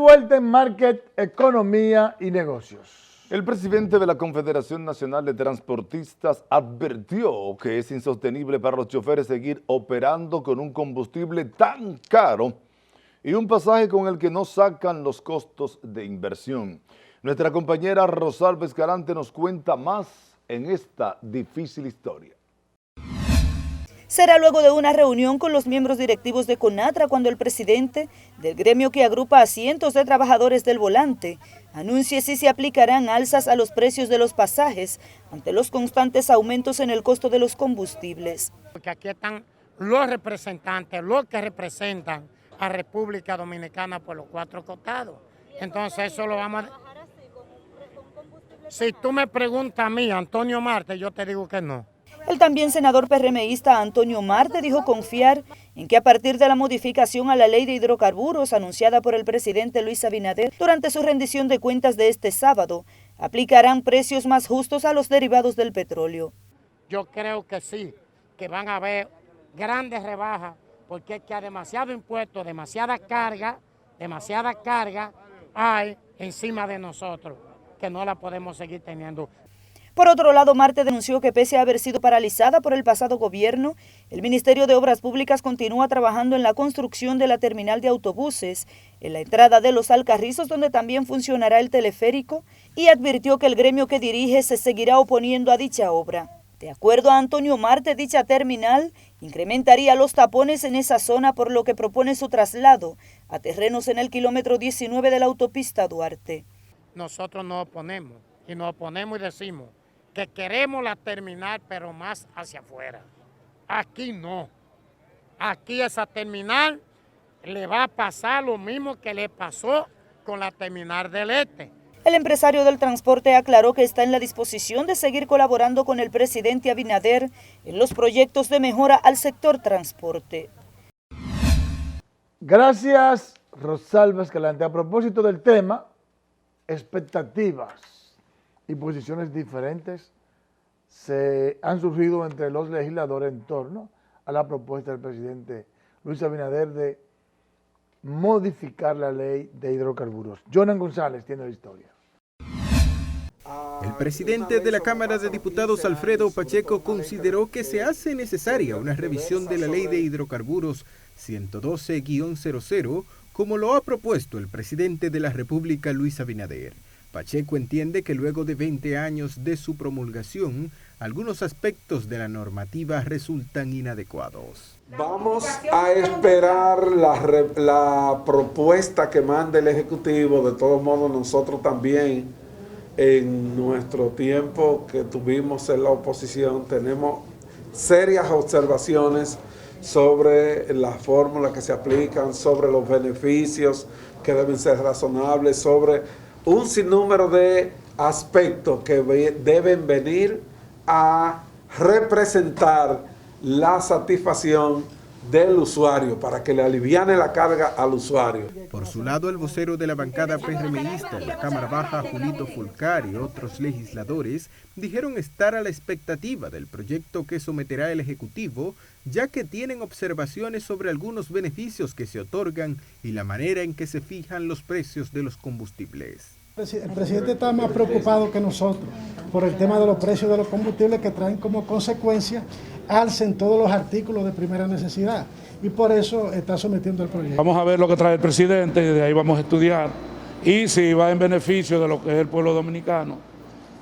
vuelta en Market, Economía y Negocios. El presidente de la Confederación Nacional de Transportistas advirtió que es insostenible para los choferes seguir operando con un combustible tan caro y un pasaje con el que no sacan los costos de inversión. Nuestra compañera Rosalba Escalante nos cuenta más en esta difícil historia. Será luego de una reunión con los miembros directivos de CONATRA cuando el presidente del gremio que agrupa a cientos de trabajadores del volante anuncie si se aplicarán alzas a los precios de los pasajes ante los constantes aumentos en el costo de los combustibles. Porque aquí están los representantes, los que representan a República Dominicana por los cuatro costados. Entonces eso lo vamos a... Si tú me preguntas a mí, Antonio Marte, yo te digo que no. El también senador PRMista Antonio Marte dijo confiar en que a partir de la modificación a la ley de hidrocarburos anunciada por el presidente Luis Abinader durante su rendición de cuentas de este sábado, aplicarán precios más justos a los derivados del petróleo. Yo creo que sí, que van a haber grandes rebajas porque es que hay demasiado impuesto, demasiada carga hay encima de nosotros que no la podemos seguir teniendo. Por otro lado, Marte denunció que pese a haber sido paralizada por el pasado gobierno, el Ministerio de Obras Públicas continúa trabajando en la construcción de la terminal de autobuses, en la entrada de Los Alcarrizos, donde también funcionará el teleférico, y advirtió que el gremio que dirige se seguirá oponiendo a dicha obra. De acuerdo a Antonio Marte, dicha terminal incrementaría los tapones en esa zona, por lo que propone su traslado a terrenos en el kilómetro 19 de la autopista Duarte. Nosotros nos oponemos y decimos que queremos la terminal, pero más hacia afuera. Aquí no. Aquí esa terminal le va a pasar lo mismo que le pasó con la terminal del Este. El empresario del transporte aclaró que está en la disposición de seguir colaborando con el presidente Abinader en los proyectos de mejora al sector transporte. Gracias, Rosalba Escalante. A propósito del tema, expectativas y posiciones diferentes se han surgido entre los legisladores en torno a la propuesta del presidente Luis Abinader de modificar la ley de hidrocarburos. Jonan González tiene la historia. El presidente de la Cámara de Diputados, Alfredo Pacheco, consideró que se hace necesaria una revisión de la ley de hidrocarburos 112-00, como lo ha propuesto el presidente de la República, Luis Abinader. Pacheco entiende que luego de 20 años de su promulgación, algunos aspectos de la normativa resultan inadecuados. Vamos a esperar la propuesta que mande el Ejecutivo. De todos modos, nosotros también, en nuestro tiempo que tuvimos en la oposición, tenemos serias observaciones sobre las fórmulas que se aplican, sobre los beneficios que deben ser razonables, sobre un sinnúmero de aspectos que deben venir a representar la satisfacción del usuario para que le aliviane la carga al usuario. Por su lado, el vocero de la bancada PRMista en la Cámara Baja, Julito Fulcar, y otros legisladores dijeron estar a la expectativa del proyecto que someterá el Ejecutivo, ya que tienen observaciones sobre algunos beneficios que se otorgan y la manera en que se fijan los precios de los combustibles. El presidente está más preocupado que nosotros por el tema de los precios de los combustibles, que traen como consecuencia alza en todos los artículos de primera necesidad, y por eso está sometiendo el proyecto. Vamos a ver lo que trae el presidente y de ahí vamos a estudiar, y si va en beneficio de lo que es el pueblo dominicano,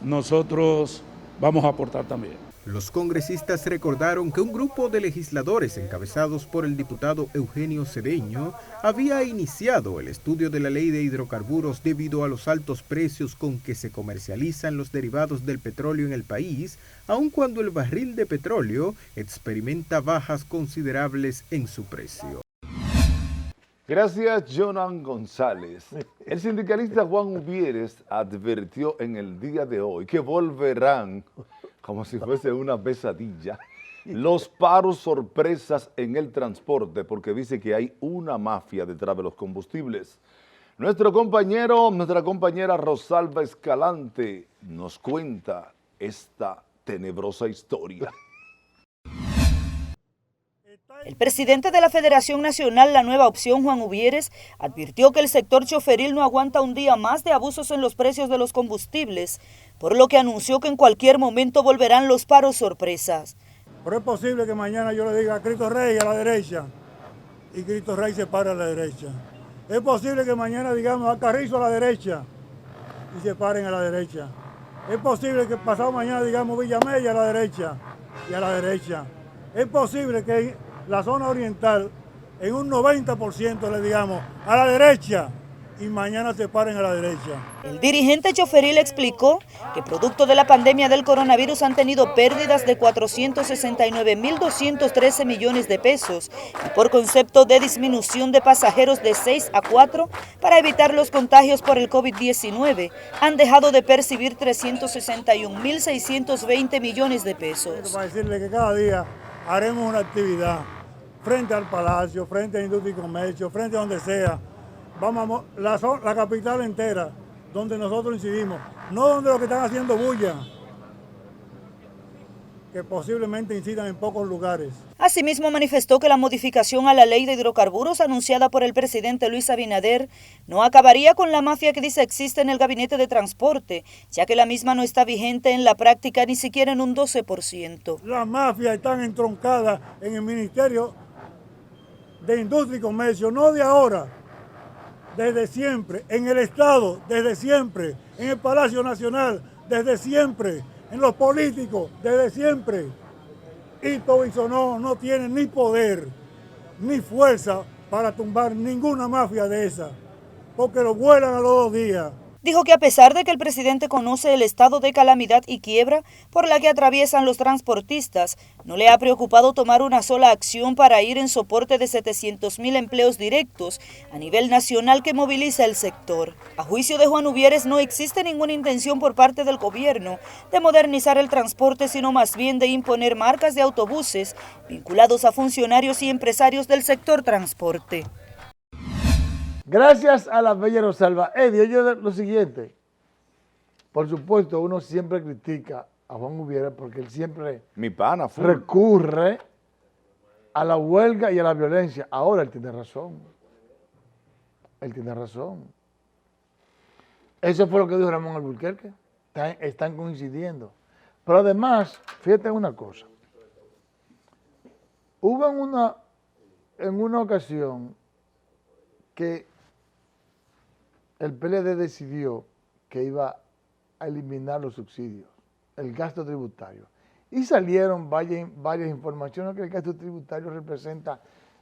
nosotros vamos a aportar también. Los congresistas recordaron que un grupo de legisladores encabezados por el diputado Eugenio Cedeño había iniciado el estudio de la ley de hidrocarburos debido a los altos precios con que se comercializan los derivados del petróleo en el país, aun cuando el barril de petróleo experimenta bajas considerables en su precio. Gracias, Jonan González. El sindicalista Juan Uvieres advirtió en el día de hoy que volverán, como si fuese una pesadilla, los paros sorpresas en el transporte, porque dice que hay una mafia detrás de los combustibles. Nuestra compañera Rosalba Escalante nos cuenta esta tenebrosa historia. El presidente de la Federación Nacional La Nueva Opción, Juan Uvieres, advirtió que el sector choferil no aguanta un día más de abusos en los precios de los combustibles, por lo que anunció que en cualquier momento volverán los paros sorpresas. Pero es posible que mañana yo le diga a Cristo Rey a la derecha y Cristo Rey se pare a la derecha. Es posible que mañana digamos a Carrizo a la derecha y se paren a la derecha. Es posible que pasado mañana digamos Villamella a la derecha y a la derecha. Es posible que la zona oriental en un 90% le digamos a la derecha y mañana se paren a la derecha. El dirigente choferil explicó que producto de la pandemia del coronavirus han tenido pérdidas de 469.213 millones de pesos y por concepto de disminución de pasajeros de 6 a 4 para evitar los contagios por el COVID-19 han dejado de percibir 361.620 millones de pesos. Para decirle que cada día haremos una actividad frente al Palacio, frente a Industria y Comercio, frente a donde sea. Vamos a la capital entera, donde nosotros incidimos, no donde los que están haciendo bulla, que posiblemente incidan en pocos lugares. Asimismo manifestó que la modificación a la ley de hidrocarburos anunciada por el presidente Luis Abinader no acabaría con la mafia que dice existe en el gabinete de transporte, ya que la misma no está vigente en la práctica ni siquiera en un 12%. Las mafias están entroncadas en el Ministerio de Industria y Comercio, no de ahora, desde siempre, en el Estado, desde siempre, en el Palacio Nacional, desde siempre, en los políticos, desde siempre. Y Tobisonó no tiene ni poder, ni fuerza para tumbar ninguna mafia de esa, porque lo vuelan a los 2 días. Dijo que a pesar de que el presidente conoce el estado de calamidad y quiebra por la que atraviesan los transportistas, no le ha preocupado tomar una sola acción para ir en soporte de 700.000 empleos directos a nivel nacional que moviliza el sector. A juicio de Juan Uvieres, no existe ninguna intención por parte del gobierno de modernizar el transporte, sino más bien de imponer marcas de autobuses vinculados a funcionarios y empresarios del sector transporte. Gracias a la bella Rosalba. Eddie, oye lo siguiente. Por supuesto, uno siempre critica a Juan Uvieres porque él siempre Mi pana, full. recurre a la huelga y a la violencia. Ahora él tiene razón. Él tiene razón. Eso fue lo que dijo Ramón Alburquerque. Están coincidiendo. Pero además, fíjate una cosa. Hubo en una ocasión que el PLD decidió que iba a eliminar los subsidios, el gasto tributario. Y salieron varias informaciones que el gasto tributario representa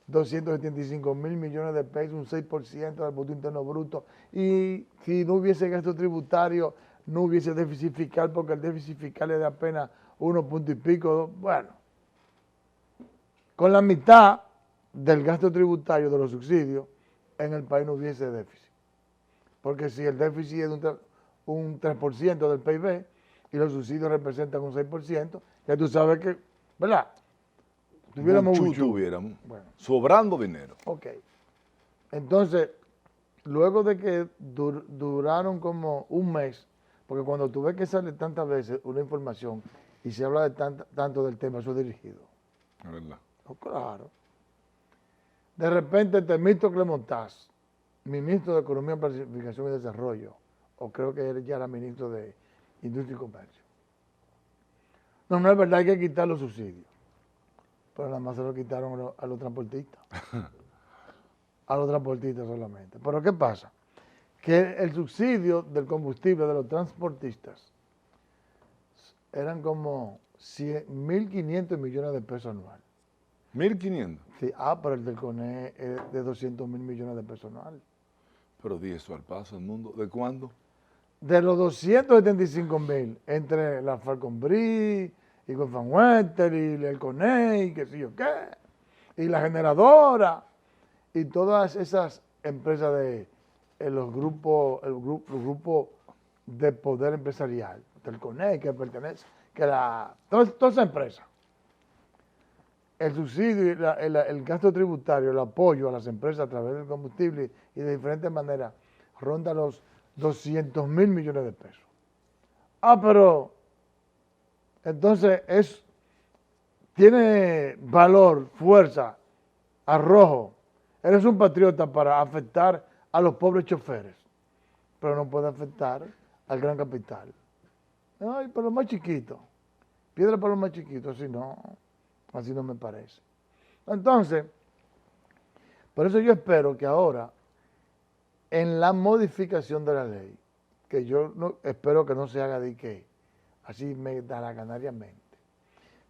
275.000 millones de pesos, un 6% del Producto Interno Bruto. Y si no hubiese gasto tributario, no hubiese déficit fiscal, porque el déficit fiscal es de apenas 1 punto y pico. Bueno, con la mitad del gasto tributario de los subsidios, en el país no hubiese déficit. Porque si el déficit es un 3% del PIB y los subsidios representan un 6%, ya tú sabes que, ¿verdad? Tuviéramos Tuviéramos. Bueno. Sobrando dinero. Ok. Entonces, luego de que duraron como un mes, porque cuando tú ves que sale tantas veces una información y se habla de tanto del tema, eso es dirigido. Es verdad. Oh, claro. De repente, Temístocles Montaz, ministro de Economía, Planificación y Desarrollo, o creo que él ya era ministro de Industria y Comercio. No es verdad, hay que quitar los subsidios. Pero nada más se lo quitaron a los transportistas. A los transportistas solamente. Pero ¿qué pasa? Que el subsidio del combustible de los transportistas eran como 1.500 millones de pesos anuales. 1.500. Sí, pero el del CONE es de 200.000 millones de pesos anuales. Pero di eso al paso, el mundo. ¿De cuándo? De los 275.000, entre la Falconbrí, y Confanhuéter, y el CONE, y qué sé yo qué, y la generadora, y todas esas empresas de los grupos de poder empresarial, del CONE, que pertenece, todas esas empresas. El subsidio, el gasto tributario, el apoyo a las empresas a través del combustible y de diferentes maneras, ronda los 200.000 millones de pesos. Pero entonces tiene valor, fuerza a rojo, eres un patriota para afectar a los pobres choferes, pero no puede afectar al gran capital. Ay, para los más chiquitos, piedra para los más chiquitos, así no me parece. Entonces, por eso yo espero que ahora, en la modificación de la ley, que yo espero que no se haga de que así me da la canariamente,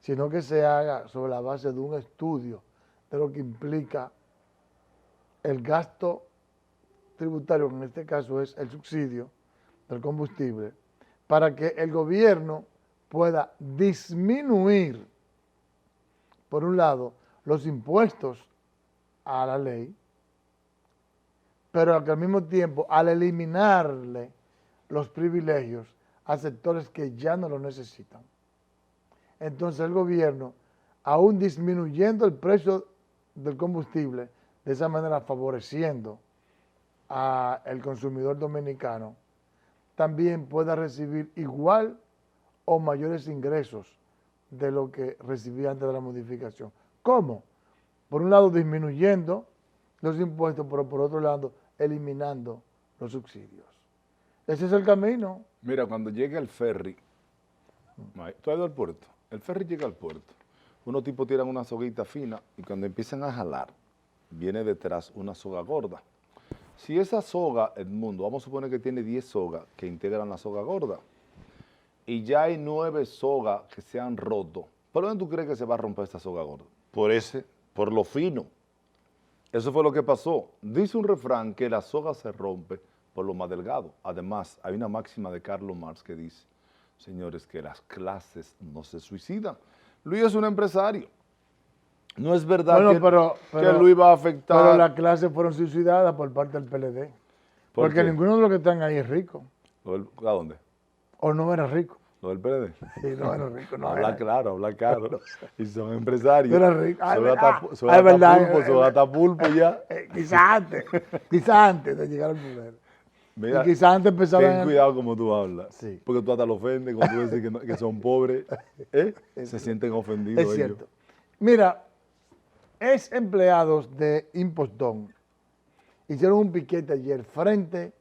sino que se haga sobre la base de un estudio de lo que implica el gasto tributario, que en este caso es el subsidio del combustible, para que el gobierno pueda disminuir, por un lado, los impuestos a la ley, pero que al mismo tiempo, al eliminarle los privilegios a sectores que ya no lo necesitan. Entonces el gobierno, aún disminuyendo el precio del combustible, de esa manera favoreciendo al consumidor dominicano, también pueda recibir igual o mayores ingresos de lo que recibía antes de la modificación. ¿Cómo? Por un lado disminuyendo los impuestos, pero por otro lado eliminando los subsidios. Ese es el camino. Mira, cuando llega el ferry, tú has ido al puerto, el ferry llega al puerto, unos tipos tiran una soguita fina y cuando empiezan a jalar, viene detrás una soga gorda. Si esa soga, Edmundo, vamos a suponer que tiene 10 sogas que integran la soga gorda, y ya hay 9 sogas que se han roto, ¿por dónde tú crees que se va a romper esta soga gorda? Por lo fino. Eso fue lo que pasó. Dice un refrán que la soga se rompe por lo más delgado. Además, hay una máxima de Karl Marx que dice, señores, que las clases no se suicidan. Luis es un empresario. No es verdad que Luis va a afectar. Pero las clases fueron suicidadas por parte del PLD. Porque ninguno de los que están ahí es rico. ¿A dónde? O no era rico. ¿Lo del PLD? Sí, no era rico. No habla claro. Y son empresarios. Era rico. Son hasta pulpo ya. Quizá antes de llegar al poder. Mira, y quizás antes empezaban... Ten cuidado como tú hablas. Sí. Porque tú hasta lo ofendes cuando tú dices que son pobres. Se sienten ofendidos. Es cierto. Mira, empleados de Impostón hicieron un piquete ayer frente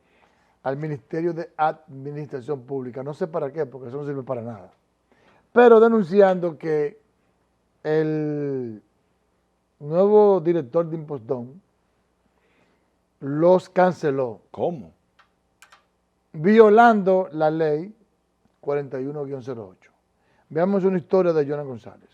al Ministerio de Administración Pública. No sé para qué, porque eso no sirve para nada. Pero denunciando que el nuevo director de Impostón los canceló. ¿Cómo? Violando la ley 41-08. Veamos una historia de Jonan González.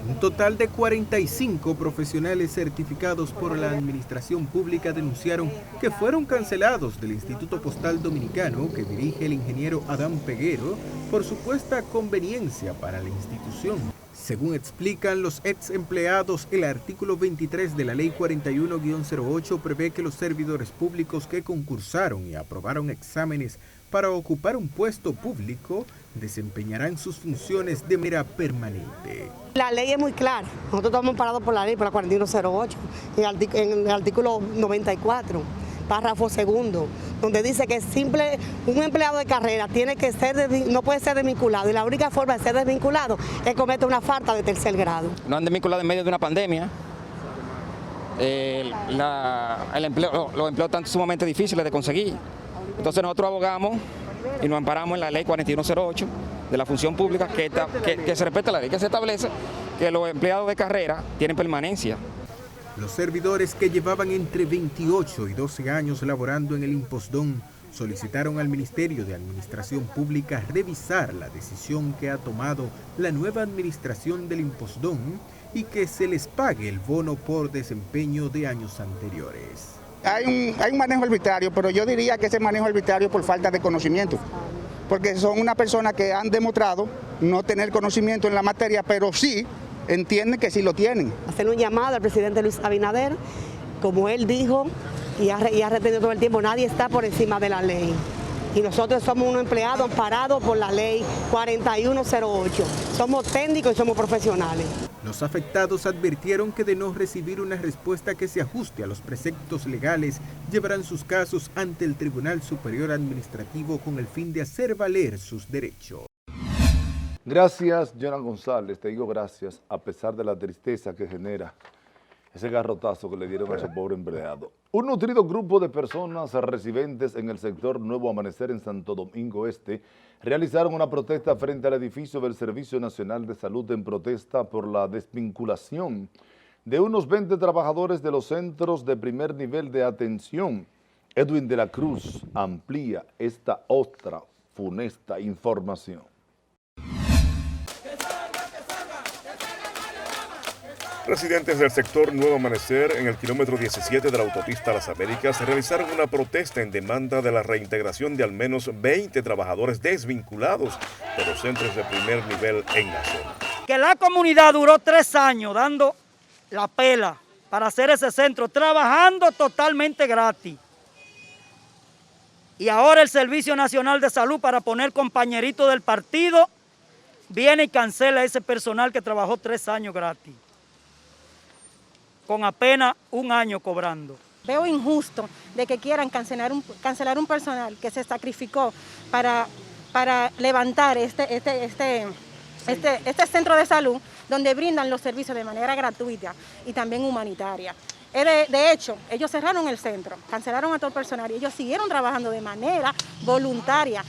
Un total de 45 profesionales certificados por la Administración Pública denunciaron que fueron cancelados del Instituto Postal Dominicano que dirige el ingeniero Adán Peguero por supuesta conveniencia para la institución. Según explican los ex empleados, el artículo 23 de la Ley 41-08 prevé que los servidores públicos que concursaron y aprobaron exámenes para ocupar un puesto público desempeñarán sus funciones de manera permanente. La ley es muy clara. Nosotros estamos parados por la ley, por la 4108, en el artículo 94, párrafo segundo, donde dice que un empleado de carrera tiene que no puede ser desvinculado, y la única forma de ser desvinculado es cometer una falta de tercer grado. No han desvinculado en medio de una pandemia. Los empleos están sumamente difíciles de conseguir. Entonces nosotros abogamos y nos amparamos en la ley 4108 de la función pública que se respeta la ley, que se establece que los empleados de carrera tienen permanencia. Los servidores que llevaban entre 28 y 12 años laborando en el Impostón solicitaron al Ministerio de Administración Pública revisar la decisión que ha tomado la nueva administración del Impostón y que se les pague el bono por desempeño de años anteriores. Hay un manejo arbitrario, pero yo diría que ese manejo arbitrario por falta de conocimiento, porque son una persona que han demostrado no tener conocimiento en la materia, pero sí entienden que sí lo tienen. Hacer un llamado al presidente Luis Abinader, como él dijo y ha retenido todo el tiempo, nadie está por encima de la ley. Y nosotros somos unos empleados amparados por la ley 4108. Somos técnicos y somos profesionales. Los afectados advirtieron que de no recibir una respuesta que se ajuste a los preceptos legales, llevarán sus casos ante el Tribunal Superior Administrativo con el fin de hacer valer sus derechos. Gracias, Jonan González, te digo gracias, a pesar de la tristeza que genera ese garrotazo que le dieron a ese pobre empleado. Un nutrido grupo de personas residentes en el sector Nuevo Amanecer en Santo Domingo Este realizaron una protesta frente al edificio del Servicio Nacional de Salud en protesta por la desvinculación de unos 20 trabajadores de los centros de primer nivel de atención. Edwin de la Cruz amplía esta otra funesta información. Residentes del sector Nuevo Amanecer, en el kilómetro 17 de la autopista Las Américas, realizaron una protesta en demanda de la reintegración de al menos 20 trabajadores desvinculados de los centros de primer nivel en la zona. Que la comunidad duró 3 años dando la pela para hacer ese centro, trabajando totalmente gratis. Y ahora el Servicio Nacional de Salud, para poner compañerito del partido, viene y cancela ese personal que trabajó 3 años gratis, con apenas 1 año cobrando. Veo injusto de que quieran cancelar un personal que se sacrificó para levantar este centro de salud, donde brindan los servicios de manera gratuita y también humanitaria. De hecho, ellos cerraron el centro, cancelaron a todo el personal y ellos siguieron trabajando de manera voluntaria.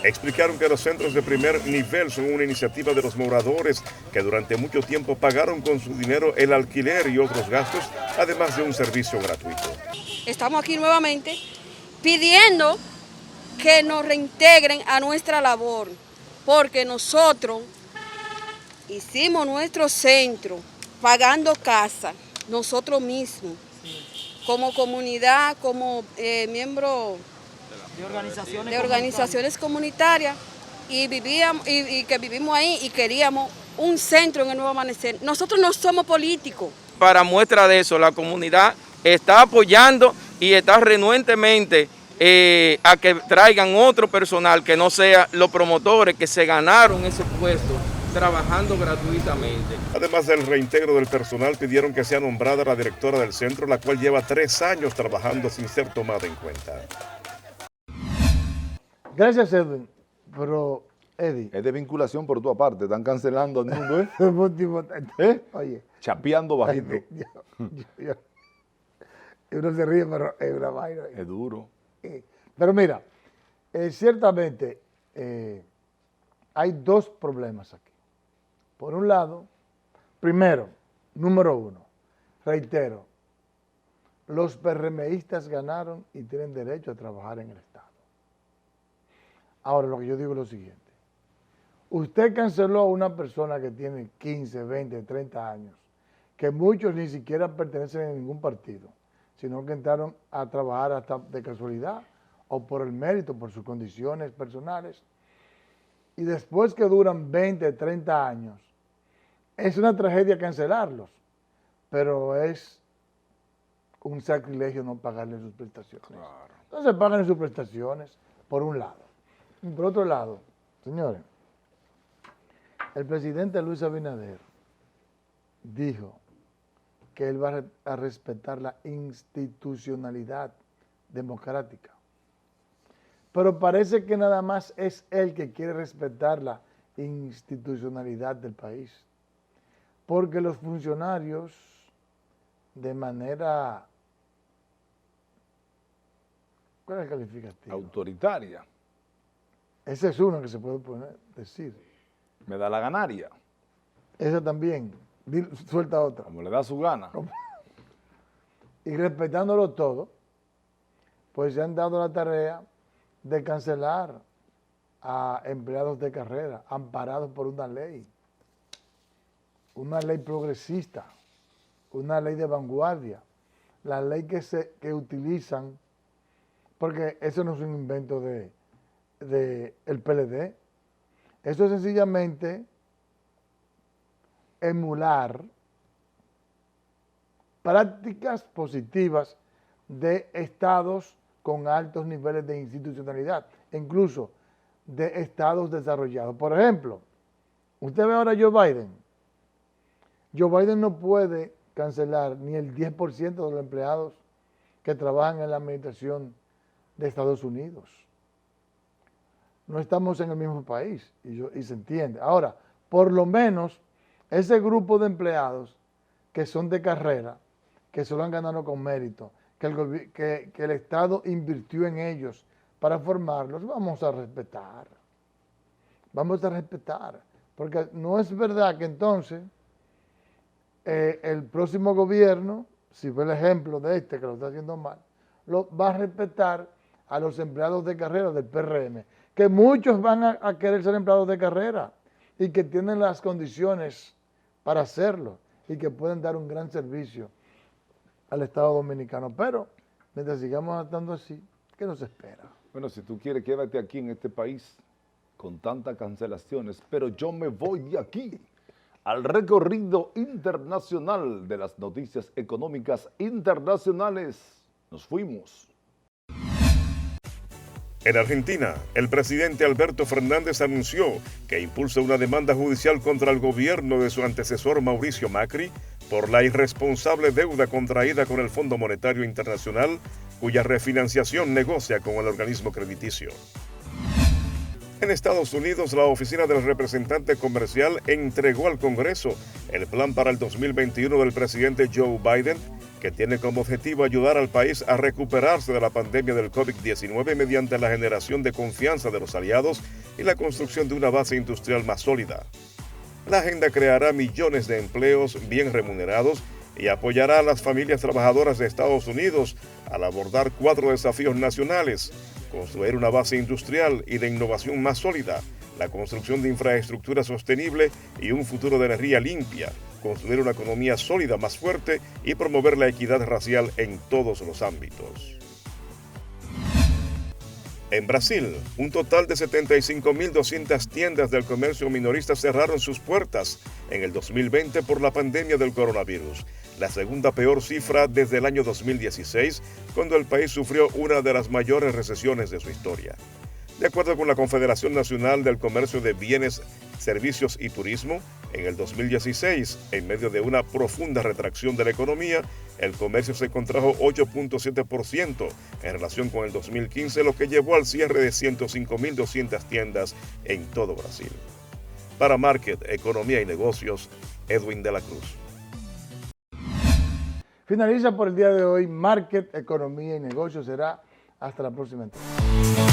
Explicaron que los centros de primer nivel son una iniciativa de los moradores que durante mucho tiempo pagaron con su dinero el alquiler y otros gastos, además de un servicio gratuito. Estamos aquí nuevamente pidiendo que nos reintegren a nuestra labor, porque nosotros hicimos nuestro centro pagando casa, nosotros mismos, como comunidad, como miembros de organizaciones comunitarias, y que vivimos ahí y queríamos un centro en el Nuevo Amanecer. Nosotros no somos políticos. Para muestra de eso, la comunidad está apoyando y está renuentemente a que traigan otro personal que no sea los promotores que se ganaron ese puesto trabajando gratuitamente. Además del reintegro del personal, pidieron que sea nombrada la directora del centro, la cual lleva 3 años trabajando sin ser tomada en cuenta. Gracias, Edwin. Pero, Eddie. Es de vinculación por tu parte, están cancelando al mundo, ¿eh? Oye. Chapeando bajito. Uno se ríe, pero es una vaina. Es duro. Pero mira, ciertamente hay 2 problemas aquí. Por un lado, primero, número 1, reitero, los PRMistas ganaron y tienen derecho a trabajar en el Estado. Ahora, lo que yo digo es lo siguiente. Usted canceló a una persona que tiene 15, 20, 30 años, que muchos ni siquiera pertenecen a ningún partido, sino que entraron a trabajar hasta de casualidad o por el mérito, por sus condiciones personales. Y después que duran 20, 30 años, es una tragedia cancelarlos, pero es un sacrilegio no pagarle sus prestaciones. Claro. Entonces pagan sus prestaciones, por un lado. Y por otro lado, señores, el presidente Luis Abinader dijo que él va a respetar la institucionalidad democrática. Pero parece que nada más es él que quiere respetar la institucionalidad del país. Porque los funcionarios, de manera, ¿cuál es el calificativo? Autoritaria. Ese es uno que se puede decir. Me da la ganaria. Esa también. Suelta otra. Como le da su gana. Y respetándolo todo, pues se han dado la tarea de cancelar a empleados de carrera, amparados por una ley progresista, una ley de vanguardia, la ley que utilizan, porque eso no es un invento de el PLD, eso es sencillamente emular prácticas positivas de estados con altos niveles de institucionalidad, incluso de estados desarrollados. Por ejemplo, usted ve ahora a Joe Biden. Joe Biden no puede cancelar ni el 10% de los empleados que trabajan en la administración de Estados Unidos. No estamos en el mismo país y se entiende. Ahora, por lo menos ese grupo de empleados que son de carrera, que se lo han ganado con mérito, que el Estado invirtió en ellos para formarlos, vamos a respetar. Vamos a respetar, porque no es verdad que entonces el próximo gobierno, si ve el ejemplo de este que lo está haciendo mal, lo va a respetar a los empleados de carrera del PRM, que muchos van a querer ser empleados de carrera y que tienen las condiciones para hacerlo y que pueden dar un gran servicio al Estado Dominicano. Pero mientras sigamos estando así, ¿qué nos espera? Bueno, si tú quieres, quédate aquí en este país con tantas cancelaciones, pero yo me voy de aquí al recorrido internacional de las noticias económicas internacionales. Nos fuimos. En Argentina, el presidente Alberto Fernández anunció que impulsa una demanda judicial contra el gobierno de su antecesor Mauricio Macri por la irresponsable deuda contraída con el Fondo Monetario Internacional, cuya refinanciación negocia con el organismo crediticio. En Estados Unidos, la oficina del representante comercial entregó al Congreso el plan para el 2021 del presidente Joe Biden, que tiene como objetivo ayudar al país a recuperarse de la pandemia del COVID-19 mediante la generación de confianza de los aliados y la construcción de una base industrial más sólida. La agenda creará millones de empleos bien remunerados y apoyará a las familias trabajadoras de Estados Unidos al abordar 4 desafíos nacionales: construir una base industrial y de innovación más sólida, la construcción de infraestructura sostenible y un futuro de energía limpia, construir una economía sólida más fuerte y promover la equidad racial en todos los ámbitos. En Brasil, un total de 75.200 tiendas del comercio minorista cerraron sus puertas en el 2020 por la pandemia del coronavirus, la segunda peor cifra desde el año 2016, cuando el país sufrió una de las mayores recesiones de su historia. De acuerdo con la Confederación Nacional del Comercio de Bienes, Servicios y Turismo, en el 2016, en medio de una profunda retracción de la economía, el comercio se contrajo 8.7% en relación con el 2015, lo que llevó al cierre de 105.200 tiendas en todo Brasil. Para Market, Economía y Negocios, Edwin de la Cruz. Finaliza por el día de hoy Market, Economía y Negocios. Será hasta la próxima entrega.